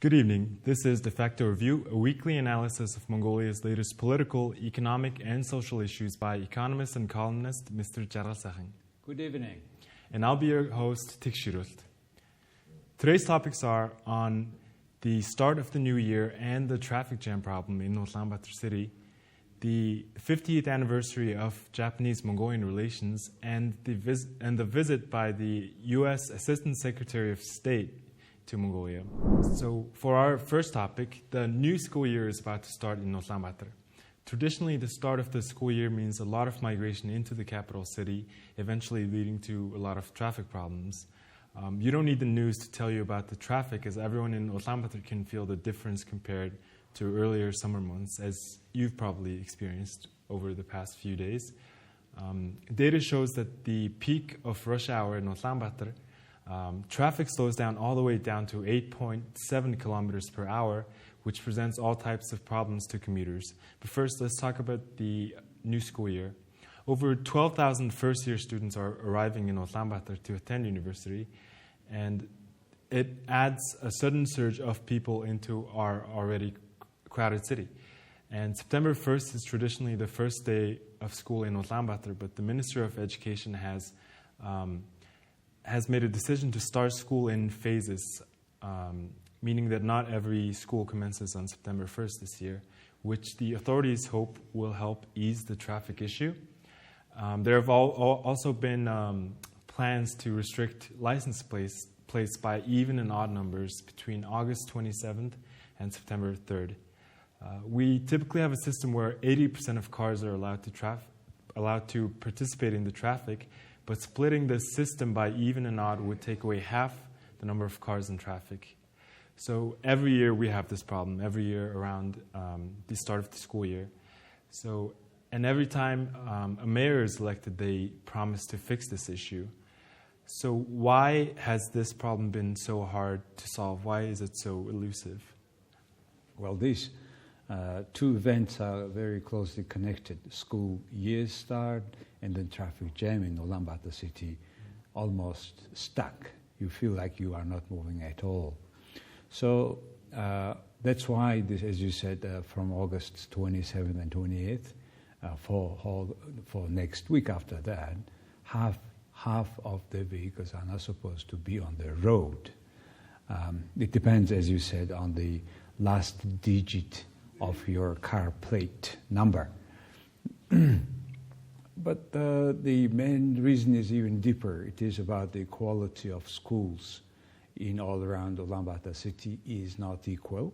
Good evening. This is Defacto Review, a weekly analysis of Mongolia's latest political, economic, and social issues by economist and columnist Mr. D.Jargalsaikhan. Good evening. And I'll be your host, Tikshirult. Today's topics are on the start of the new year and the traffic jam problem in Ulaanbaatar city, the 50th anniversary of Japanese-Mongolian relations, and the visit by the U.S. Assistant Secretary of State to Mongolia. So for our first topic, the new school year is about to start in Ulaanbaatar. Traditionally, the start of the school year means a lot of migration into the capital city, eventually leading to a lot of traffic problems. You don't need the news to tell you about the traffic, as everyone in Ulaanbaatar can feel the difference compared to earlier summer months, as you've probably experienced over the past few days. Data shows that the peak of rush hour in Ulaanbaatar, traffic slows down all the way down to 8.7 kilometers per hour, which presents all types of problems to commuters. But first, let's talk about the new school year. Over 12,000 first-year students are arriving in Ulaanbaatar to attend university, and it adds a sudden surge of people into our already crowded city. And September 1st is traditionally the first day of school in Ulaanbaatar, but the Minister of Education has made a decision to start school in phases, meaning that not every school commences on September 1st this year, which the authorities hope will help ease the traffic issue. There have also been plans to restrict license plates by even and odd numbers between August 27th and September 3rd. We typically have a system where 80% of cars are allowed to participate in the traffic, but splitting the system by even and odd would take away half the number of cars in traffic. So every year we have this problem, every year around the start of the school year. And every time a mayor is elected, they promise to fix this issue. So why has this problem been so hard to solve? Why is it so elusive? Well, these two events are very closely connected. School year start and then traffic jam in Ulaanbaatar city, almost stuck. You feel like you are not moving at all. So that's why, this, as you said, from August 27th and 28th, for next week after that, half of the vehicles are not supposed to be on the road. It depends, as you said, on the last digit of your car plate number. But the main reason is even deeper. It is about the quality of schools in all around Ulaanbaatar city is not equal,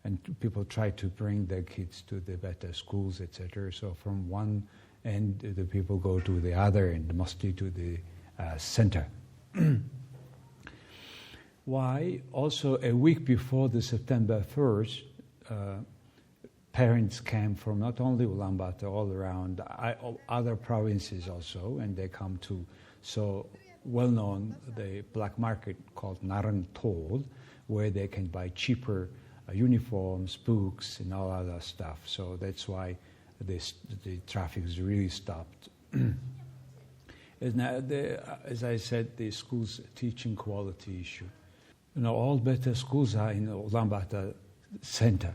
and people try to bring their kids to the better schools, etc. So from one end, the people go to the other, and mostly to the center. Why? Also, a week before the September 1st, parents came from not only Ulaanbaatar, all around other provinces also, and they come to so well-known the black market called Naran Toll, where they can buy cheaper uniforms, books, and all other stuff. So that's why the traffic is really stopped. As I said, the school's teaching quality issue. All better schools are in Ulaanbaatar center,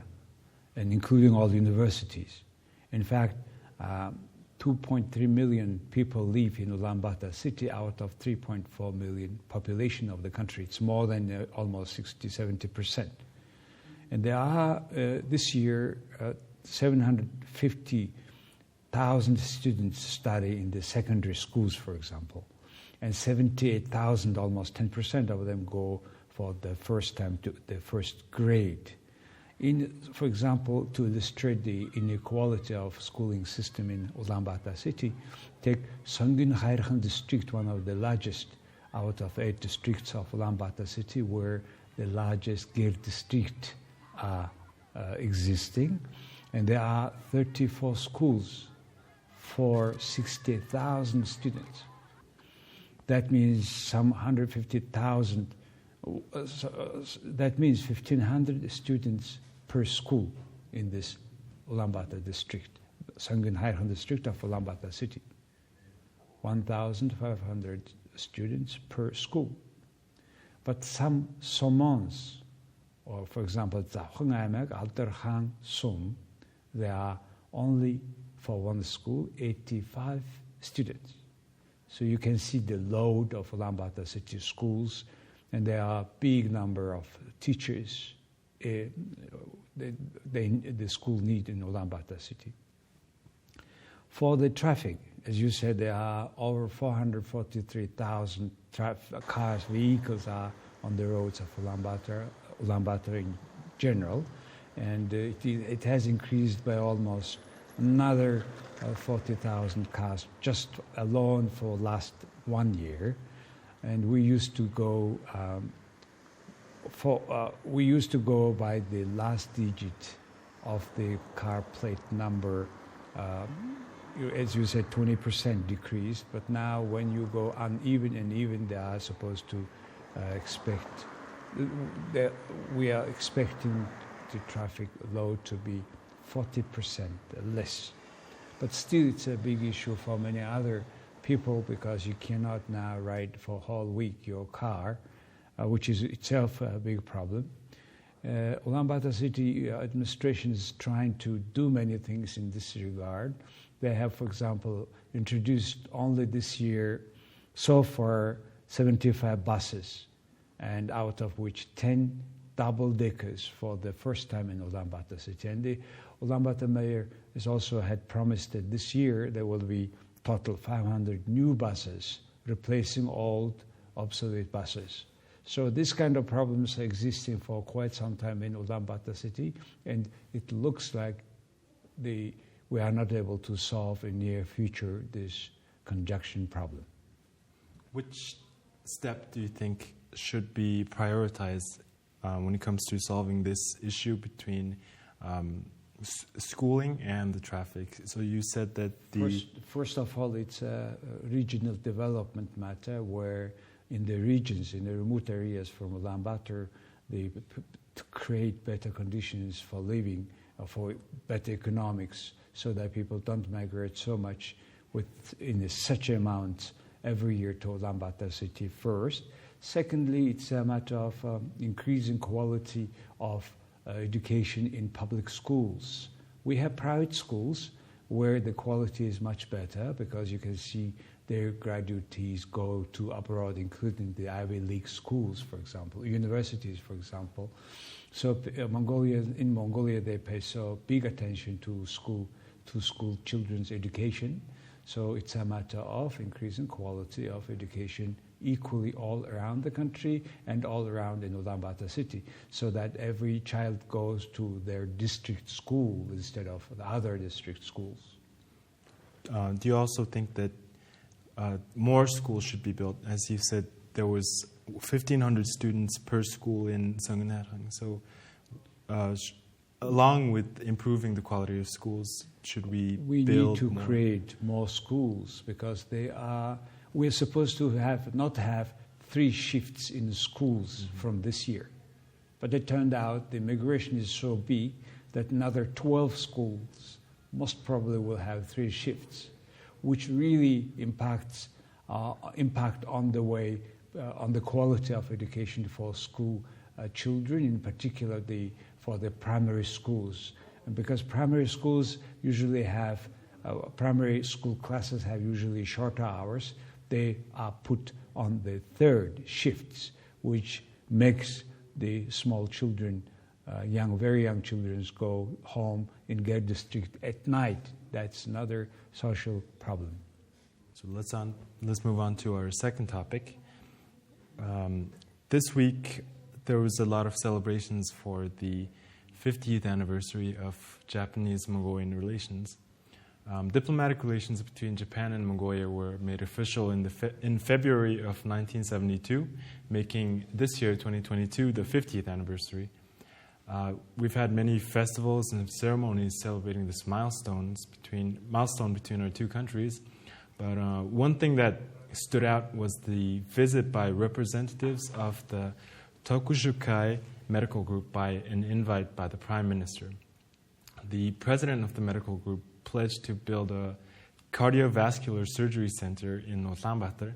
and including all universities. In fact, 2.3 million people live in Ulaanbaatar city out of 3.4 million population of the country. It's more than almost 60-70%. And there are, this year, 750,000 students study in the secondary schools, for example. And 78,000, almost 10% of them go for the first time to the first grade. For example, to illustrate the inequality of schooling system in Ulaanbaatar city, take Sangin-Khairkhan district, one of the largest out of 8 districts of Ulaanbaatar city, where the largest Gir district are existing. And there are 34 schools for 60,000 students. That means some 150,000, that means 1,500 students per school in this Ulaanbaatar district, Sangin-Khairkhan district of Ulaanbaatar city. 1,500 students per school. But some Somons or for example, Zahungamek, Alterhang, Sum, there are only for one school 85 students. So you can see the load of Ulaanbaatar city schools, and there are a big number of teachers the school need in Ulaanbaatar city. For the traffic, as you said, there are over 443,000 cars, vehicles are on the roads of Ulaanbaatar in general, and it has increased by almost another 40,000 cars just alone for last 1 year. And we used to go by the last digit of the car plate number. As you said, 20% decrease, but now when you go uneven and even, they are supposed to we are expecting the traffic load to be 40% less. But still, it's a big issue for many other people because you cannot now ride for a whole week your car, which is itself a big problem. Ulaanbaatar city administration is trying to do many things in this regard. They have, for example, introduced only this year, so far, 75 buses, and out of which 10 double-deckers for the first time in Ulaanbaatar city. And the Ulaanbaatar mayor has also had promised that this year there will be total 500 new buses replacing old, obsolete buses. So this kind of problems are existing for quite some time in Ulaanbaatar city, and it looks like we are not able to solve in near future this congestion problem. Which step do you think should be prioritized when it comes to solving this issue between schooling and the traffic? So you said that First of all, it's a regional development matter where in the regions, in the remote areas from Ulaanbaatar, they to create better conditions for living, for better economics, so that people don't migrate so much in such amounts every year to Ulaanbaatar city first. Secondly, it's a matter of increasing quality of education in public schools. We have private schools where the quality is much better because you can see their graduates go to abroad, including the Ivy League schools, for example, universities, for example. So in Mongolia, they pay so big attention to school children's education. So it's a matter of increasing quality of education equally all around the country and all around in Ulaanbaatar city, so that every child goes to their district school instead of the other district schools. Do you also think that more schools should be built? As you said, there was 1,500 students per school in Seongnam. So along with improving the quality of schools, should we build need to more? Create more schools because we're supposed to not have 3 shifts in the schools from this year. But it turned out the migration is so big that another 12 schools most probably will have 3 shifts, which really impact on the quality of education for school children, in particular for the primary schools. And because primary schools usually have, primary school classes have usually shorter hours, they are put on the 3rd shifts, which makes the small children, very young children, go home in their district at night. That's another social problem. So let's move on to our second topic. This week, there was a lot of celebrations for the 50th anniversary of Japanese-Mongolian relations. Diplomatic relations between Japan and Mongolia were made official in February of 1972, making this year, 2022, the 50th anniversary. We've had many festivals and ceremonies celebrating this milestone between our two countries. But one thing that stood out was the visit by representatives of the Tokushukai Medical Group by an invite by the Prime Minister. The president of the medical group pledged to build a cardiovascular surgery center in Ulaanbaatar,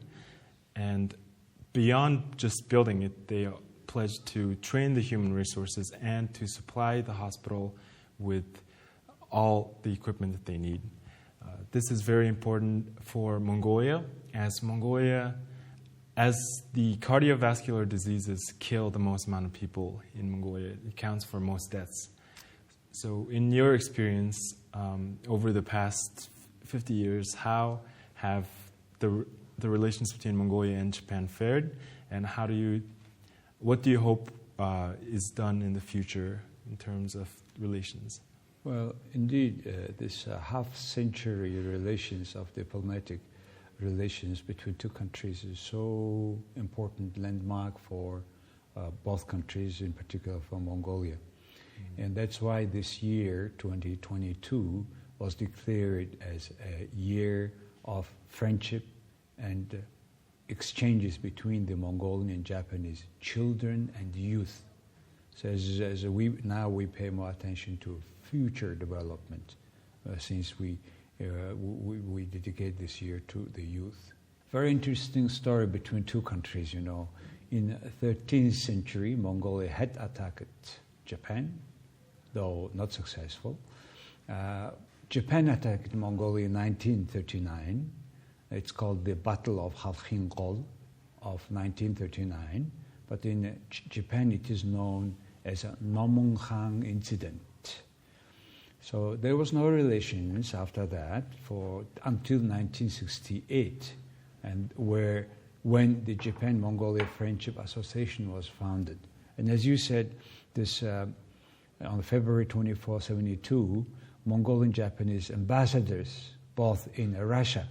and beyond just building it, they pledged to train the human resources and to supply the hospital with all the equipment that they need. This is very important for Mongolia, as the cardiovascular diseases kill the most amount of people in Mongolia. It accounts for most deaths. So in your experience, over the past 50 years, how have the relations between Mongolia and Japan fared, and what do you hope is done in the future in terms of relations? Well, indeed, this half-century relations of diplomatic relations between two countries is so important landmark for both countries, in particular for Mongolia. Mm-hmm. And that's why this year, 2022, was declared as a year of friendship and exchanges between the Mongolian and Japanese children and youth. So we pay more attention to future development since we dedicate this year to the youth. Very interesting story between two countries, you know. In the 13th century, Mongolia had attacked Japan, though not successful. Japan attacked Mongolia in 1939. It's called the Battle of Halkhingol of 1939. But in Japan, it is known as a Nomonghang incident. So there was no relations after that until 1968, and when the Japan-Mongolia Friendship Association was founded. And as you said, this on February 24, 1972, Mongolian Japanese ambassadors, both in Russia,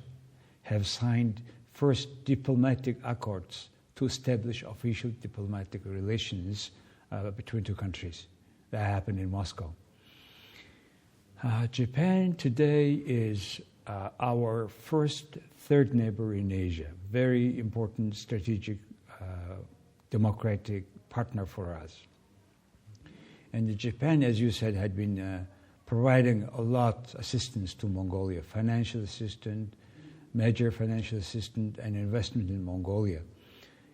have signed first diplomatic accords to establish official diplomatic relations between two countries. That happened in Moscow. Japan today is our third neighbor in Asia, very important strategic democratic partner for us. And Japan, as you said, had been providing a lot of assistance to Mongolia, financial assistance, major financial assistance and investment in Mongolia,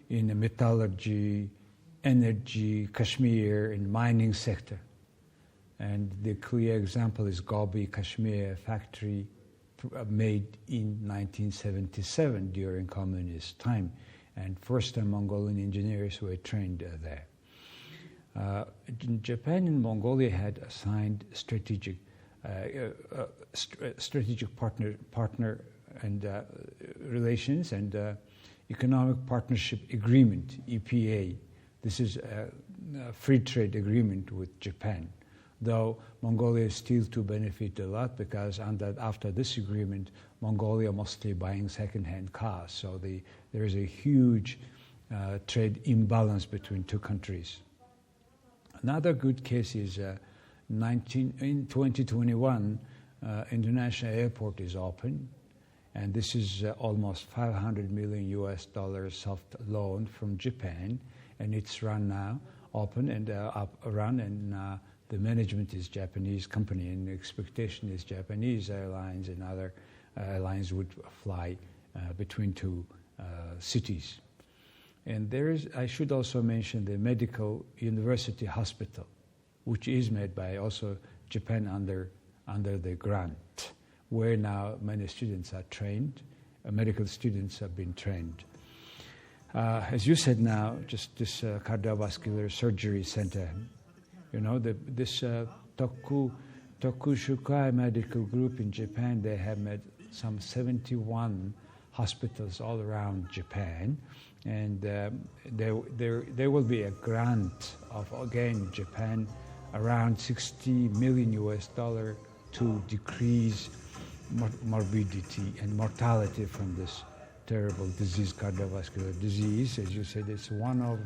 in the metallurgy, energy, Kashmir, in mining sector. And the clear example is Gobi Kashmir factory made in 1977 during communist time. And first time Mongolian engineers were trained there. Japan and Mongolia had signed strategic partner and relations and economic partnership agreement, EPA. This is a free trade agreement with Japan, though Mongolia is still to benefit a lot because after this agreement, Mongolia mostly buying second-hand cars. So there is a huge trade imbalance between two countries. Another good case is in 2021, international airport is open, and this is almost $500 million soft loan from Japan, and it's run now, open and run, and the management is Japanese company, and the expectation is Japanese airlines and other airlines would fly between two cities. And I should also mention the medical university hospital, which is made by also Japan under the grant, where now many students are trained, medical students have been trained. As you said now, just this cardiovascular surgery center, you know, this Tokushukai medical group in Japan, they have made some 71 hospitals all around Japan, and there will be a grant of, again, Japan, around $60 million to decrease morbidity and mortality from this terrible disease, cardiovascular disease. As you said, it's one of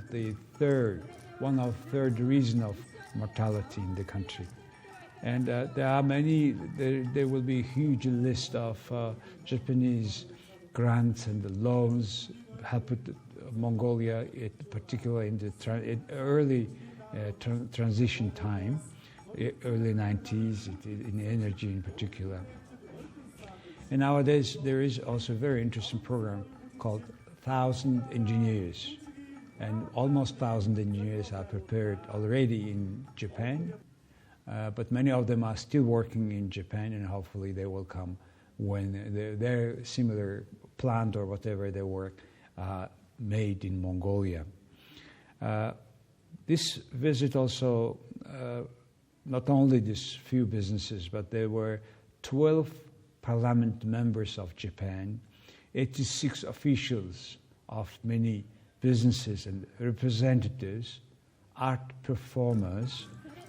third reason of mortality in the country. And there are many, there will be a huge list of Japanese grants and loans helped Mongolia, particularly in the early transition time, early 90s, in energy in particular. And nowadays there is also a very interesting program called 1,000 Engineers, and almost 1,000 engineers are prepared already in Japan, but many of them are still working in Japan, and hopefully they will come when their similar plant or whatever they work made in Mongolia. This visit also, not only these few businesses, but there were 12 parliament members of Japan, 86 officials of many businesses and representatives, art performers,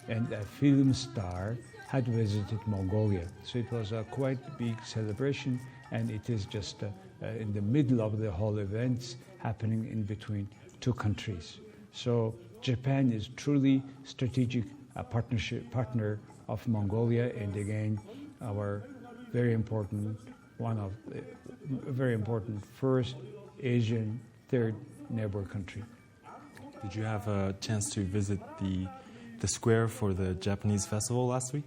and a film star had visited Mongolia. So it was a quite big celebration, and it is just in the middle of the whole events happening in between two countries. So Japan is truly strategic partner of Mongolia, and again, our very important, one of the very important first Asian third neighbor country. Did you have a chance to visit the square for the Japanese festival last week?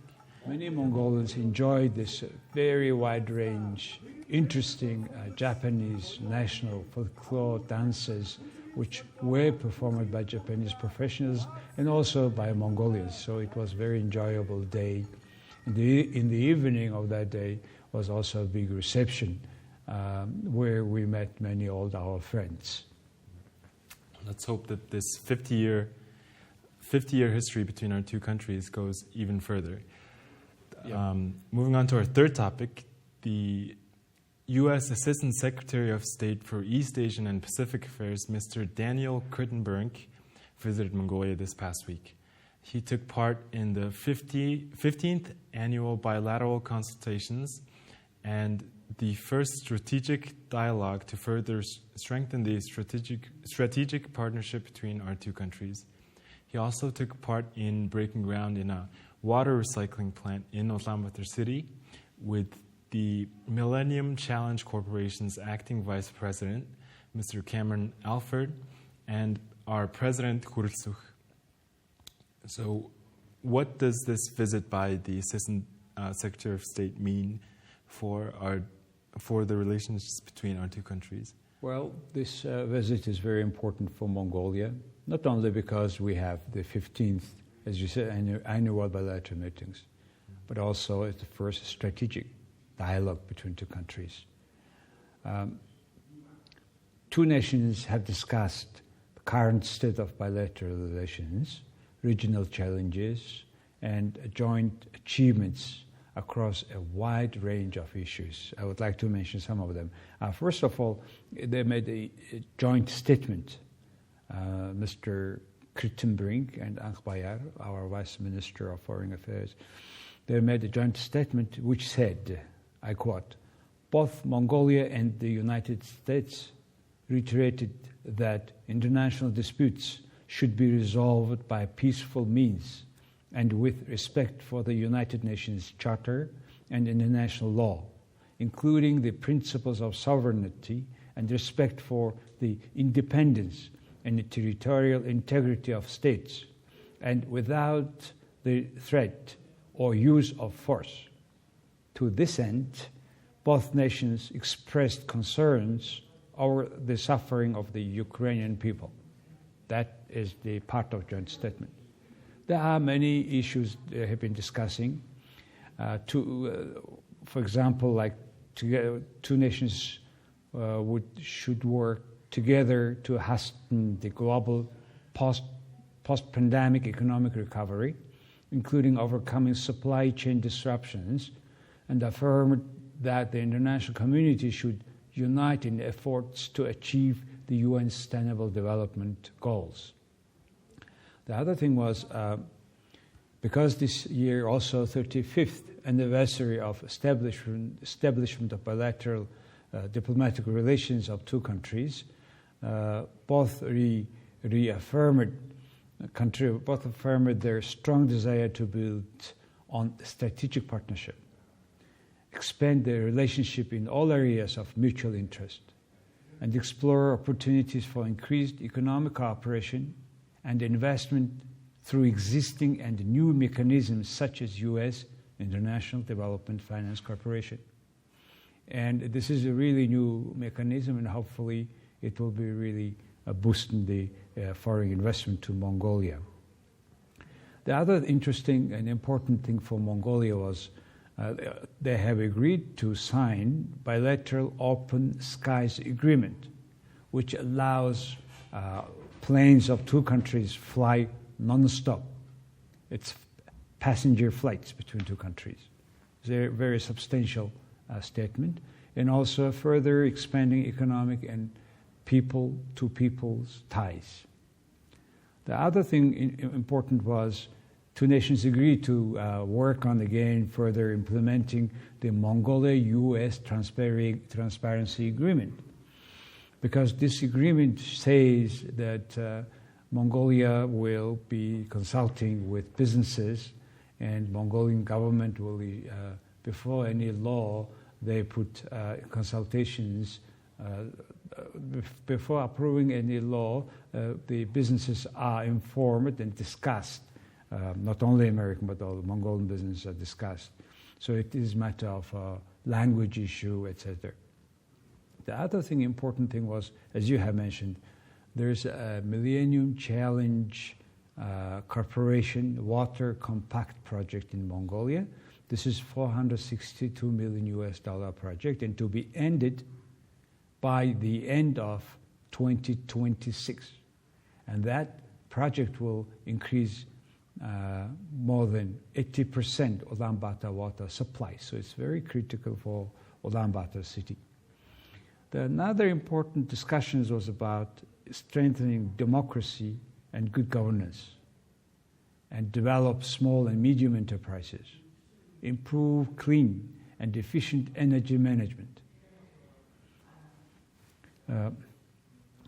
Many Mongolians enjoyed this very wide range, interesting Japanese national folklore dances, which were performed by Japanese professionals and also by Mongolians. So it was a very enjoyable day. In the evening of that day was also a big reception where we met many old our friends. Let's hope that this 50-year history between our two countries goes even further. Yeah. Moving on to our third topic, the U.S. Assistant Secretary of State for East Asian and Pacific Affairs, Mr. Daniel Kritenbrink, visited Mongolia this past week. He took part in the 15th annual bilateral consultations and the first strategic dialogue to further strengthen the strategic partnership between our two countries. He also took part in breaking ground in a water recycling plant in Ulaanbaatar City with the Millennium Challenge Corporation's acting vice president, Mr. Cameron Alford, and our president, Kurilsukh. So what does this visit by the Assistant Secretary of State mean for the relationships between our two countries? Well, this visit is very important for Mongolia, not only because we have the 15th, as you said, annual bilateral meetings, but also it's the first strategic dialogue between two countries. Two nations have discussed the current state of bilateral relations, regional challenges, and joint achievements across a wide range of issues. I would like to mention some of them. First of all, they made a joint statement. Mr. Kritenbrink and Bayar, our Vice Minister of Foreign Affairs, they made a joint statement which said, I quote, "Both Mongolia and the United States reiterated that international disputes should be resolved by peaceful means and with respect for the United Nations Charter and international law, including the principles of sovereignty and respect for the independence and the territorial integrity of states, and without the threat or use of force. To this end, both nations expressed concerns over the suffering of the Ukrainian people." That is the part of joint statement. There are many issues they have been discussing. For example, like two nations should work together to hasten the global post-pandemic economic recovery, including overcoming supply chain disruptions, and affirmed that the international community should unite in efforts to achieve the UN Sustainable Development Goals. The other thing was, because this year also 35th anniversary of establishment of bilateral diplomatic relations of two countries, both affirmed their strong desire to build on strategic partnership, expand their relationship in all areas of mutual interest, and explore opportunities for increased economic cooperation and investment through existing and new mechanisms such as U.S. International Development Finance Corporation. And this is a really new mechanism, and hopefully it will be really boosting the foreign investment to Mongolia. The other interesting and important thing for Mongolia was they have agreed to sign bilateral open skies agreement, which allows planes of two countries fly non-stop. It's passenger flights between two countries. It's a very substantial statement, and also further expanding economic and people-to-people's ties. The other thing important was two nations agreed to work on, again, further implementing the Mongolia-U.S. Transparency Agreement, because this agreement says that Mongolia will be consulting with businesses, and Mongolian government will, before any law, they put consultations. Before approving any law, the businesses are informed and discussed. Not only American, but all Mongolian businesses are discussed. So it is a matter of language issue, etc. The other important thing was, as you have mentioned, there's a Millennium Challenge Corporation Water Compact project in Mongolia. This is $462 million project, and to be ended by the end of 2026. And that project will increase more than 80% Ulaanbaatar water supply. So it's very critical for Ulaanbaatar city. Another important discussion was about strengthening democracy and good governance, and develop small and medium enterprises, improve clean and efficient energy management.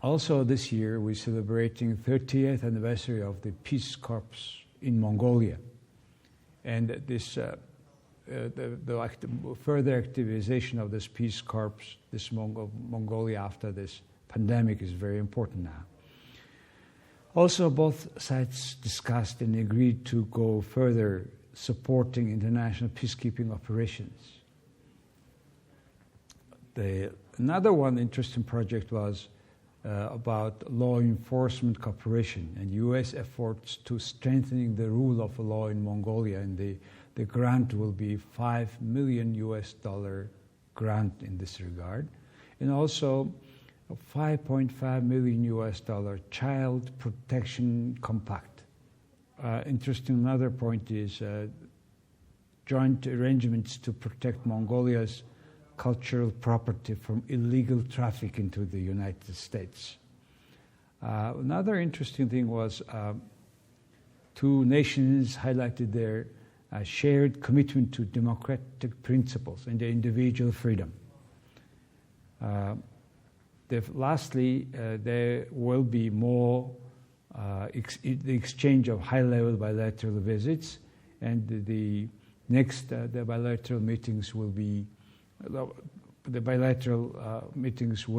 Also this year we're celebrating 30th anniversary of the Peace Corps in Mongolia, and this the further activization of this Peace Corps, this Mongolia after this pandemic, is very important now. Also, both sides discussed and agreed to go further supporting international peacekeeping operations. Another one interesting project was about law enforcement cooperation and U.S. efforts to strengthening the rule of law in Mongolia, and the grant will be $5 million grant in this regard, and also a $5.5 million child protection compact. Interesting, another point is joint arrangements to protect Mongolia's cultural property from illegal traffic into the United States. Another interesting thing was two nations highlighted their shared commitment to democratic principles and individual freedom. Lastly, there will be more the exchange of high-level bilateral visits, and the next the bilateral meetings will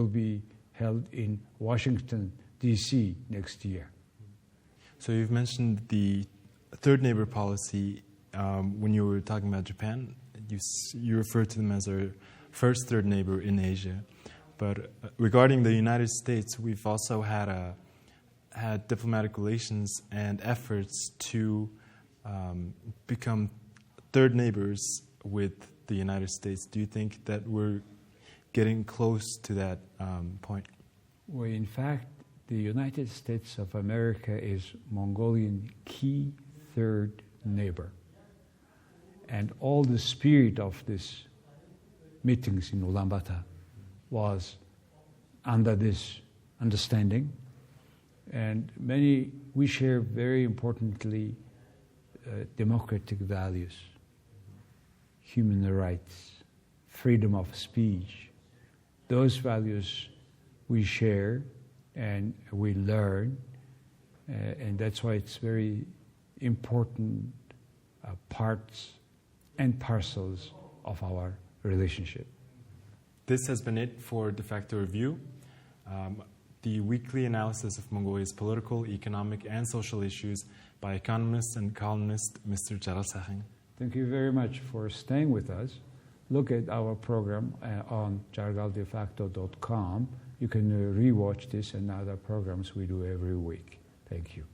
be held in Washington, D.C. next year. So you've mentioned the third neighbor policy when you were talking about Japan. You referred to them as our first third neighbor in Asia. But regarding the United States, we've also had diplomatic relations and efforts to become third neighbors with the United States. Do you think that we're getting close to that point? Well, in fact, the United States of America is Mongolian key third neighbor. And all the spirit of these meetings in Ulaanbaatar was under this understanding. And we share very importantly democratic values, human rights, freedom of speech. Those values we share and we learn, and that's why it's very important parts and parcels of our relationship. This has been it for Defacto Review, the weekly analysis of Mongolia's political, economic, and social issues by economist and columnist Mr. Jargalsaikhan. Thank you very much for staying with us. Look at our program on JargalDefacto.com You can rewatch this and other programs we do every week. Thank you.